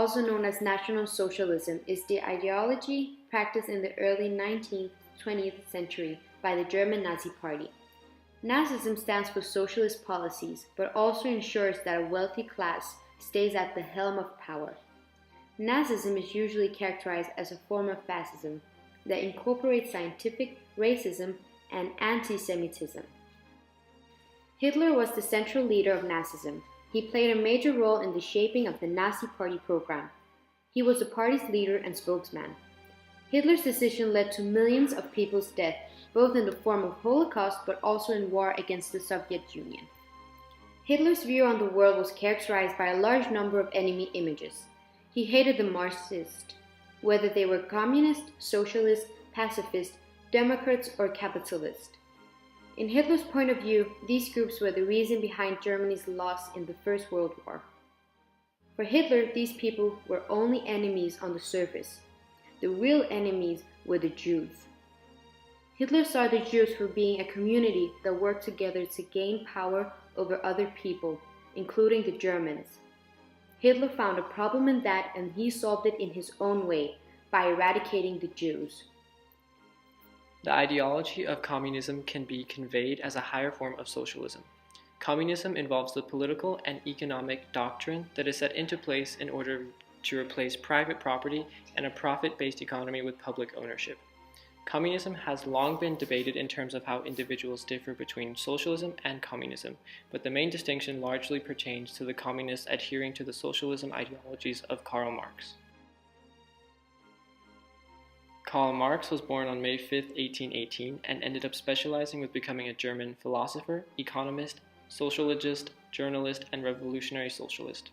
also known as National Socialism, is the ideology practiced in the early 19th-20th century by the German Nazi Party. Nazism stands for socialist policies, but also ensures that a wealthy class stays at the helm of power. Nazism is usually characterized as a form of fascism that incorporates scientific racism and anti-Semitism. Hitler was the central leader of Nazism. He played a major role in the shaping of the Nazi Party program. He was the party's leader and spokesman. Hitler's decision led to millions of people's death, both in the form of Holocaust but also in war against the Soviet Union. Hitler's view on the world was characterized by a large number of enemy images. He hated the Marxists, whether they were communist, socialist, pacifist, Democrats, or capitalist. In Hitler's point of view, these groups were the reason behind Germany's loss in the First World War. For Hitler, these people were only enemies on the surface. The real enemies were the Jews. Hitler saw the Jews for being a community that worked together to gain power over other people, including the Germans. Hitler found a problem in that, and he solved it in his own way, by eradicating the Jews. The ideology of communism can be conveyed as a higher form of socialism. Communism involves the political and economic doctrine that is set into place in order to replace private property and a profit-based economy with public ownership. Communism has long been debated in terms of how individuals differ between socialism and communism, but the main distinction largely pertains to the communists adhering to the socialism ideologies of Karl Marx. Karl Marx was born on May 5, 1818, and ended up specializing with becoming a German philosopher, economist, sociologist, journalist, and revolutionary socialist.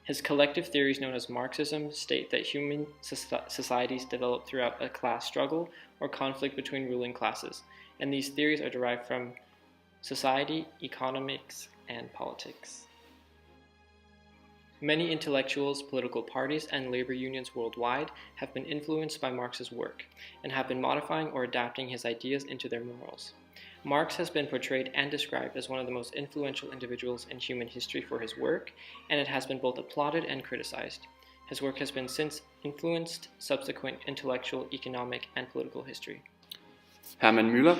His collective theories, known as Marxism, state that human societies develop throughout a class struggle or conflict between ruling classes, and these theories are derived from society, economics, and politics. Many intellectuals, political parties, and labor unions worldwide have been influenced by Marx's work, and have been modifying or adapting his ideas into their morals. Marx has been portrayed and described as one of the most influential individuals in human history for his work, and it has been both applauded and criticized. His work has been since influenced subsequent intellectual, economic, and political history. Hermann Müller,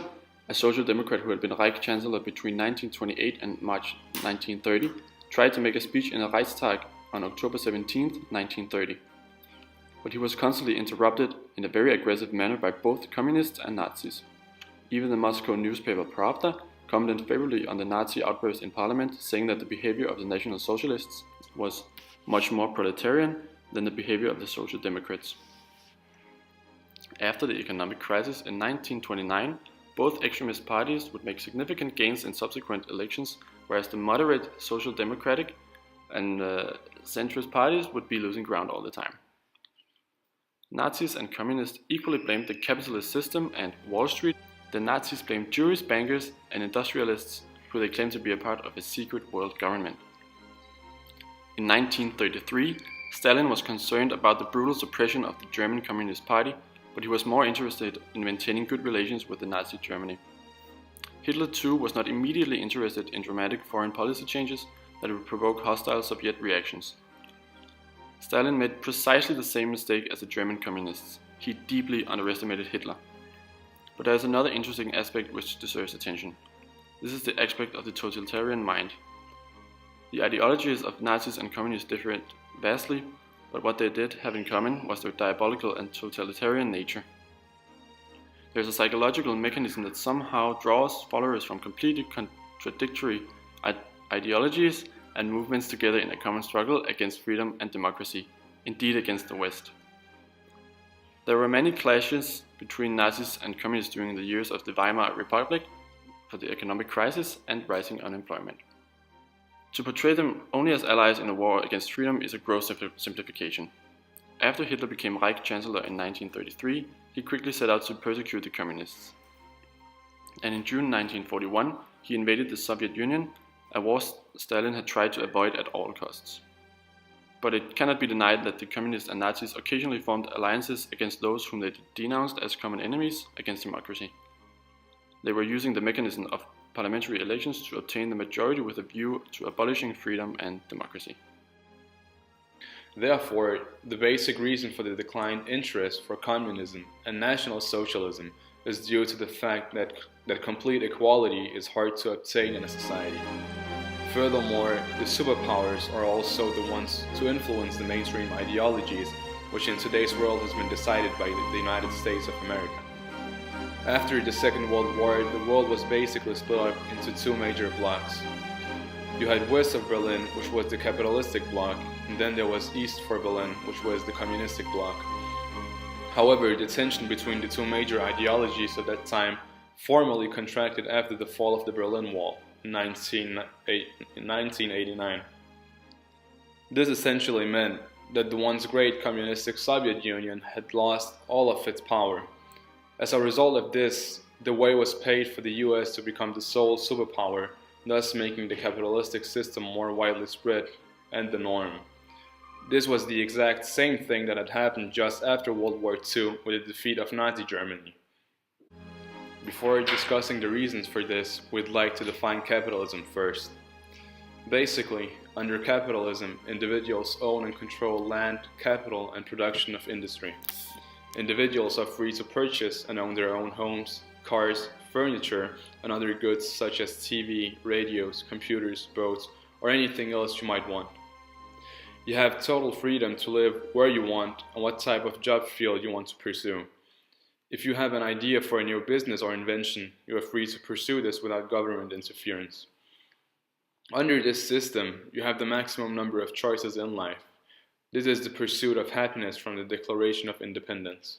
a social democrat who had been Reich Chancellor between 1928 and March 1930, tried to make a speech in the Reichstag on October 17, 1930. But he was constantly interrupted in a very aggressive manner by both communists and Nazis. Even the Moscow newspaper Pravda commented favorably on the Nazi outburst in parliament, saying that the behavior of the National Socialists was much more proletarian than the behavior of the Social Democrats. After the economic crisis in 1929, both extremist parties would make significant gains in subsequent elections, whereas the moderate Social Democratic and centrist parties would be losing ground all the time. Nazis and communists equally blamed the capitalist system and Wall Street. The Nazis blamed Jewish bankers and industrialists who they claimed to be a part of a secret world government. In 1933, Stalin was concerned about the brutal suppression of the German Communist Party, but he was more interested in maintaining good relations with the Nazi Germany. Hitler too was not immediately interested in dramatic foreign policy changes that would provoke hostile Soviet reactions. Stalin made precisely the same mistake as the German communists. He deeply underestimated Hitler. But there is another interesting aspect which deserves attention. This is the aspect of the totalitarian mind. The ideologies of Nazis and communists differed vastly, but what they did have in common was their diabolical and totalitarian nature. There is a psychological mechanism that somehow draws followers from completely contradictory ideologies and movements together in a common struggle against freedom and democracy, indeed against the West. There were many clashes between Nazis and communists during the years of the Weimar Republic for the economic crisis and rising unemployment. To portray them only as allies in a war against freedom is a gross simplification. After Hitler became Reich Chancellor in 1933, he quickly set out to persecute the communists. And in June 1941, he invaded the Soviet Union, a war Stalin had tried to avoid at all costs. But it cannot be denied that the communists and Nazis occasionally formed alliances against those whom they denounced as common enemies against democracy. They were using the mechanism of parliamentary elections to obtain the majority with a view to abolishing freedom and democracy. Therefore, the basic reason for the declined interest for communism and National Socialism is due to the fact that complete equality is hard to obtain in a society. Furthermore, the superpowers are also the ones to influence the mainstream ideologies, which in today's world has been decided by the United States of America. After the Second World War, the world was basically split up into two major blocks. You had west of Berlin, which was the capitalistic bloc, and then there was east for Berlin, which was the communistic bloc. However, the tension between the two major ideologies at that time formally contracted after the fall of the Berlin Wall in 1989. This essentially meant that the once great communistic Soviet Union had lost all of its power. As a result of this, the way was paved for the US to become the sole superpower, thus making the capitalistic system more widely spread and the norm. This was the exact same thing that had happened just after World War II with the defeat of Nazi Germany. Before discussing the reasons for this, we'd like to define capitalism first. Basically, under capitalism, individuals own and control land, capital, and production of industry. Individuals are free to purchase and own their own homes, cars, furniture, and other goods such as TV, radios, computers, boats, or anything else you might want. You have total freedom to live where you want and what type of job field you want to pursue. If you have an idea for a new business or invention, you are free to pursue this without government interference. Under this system, you have the maximum number of choices in life. This is the pursuit of happiness from the Declaration of Independence.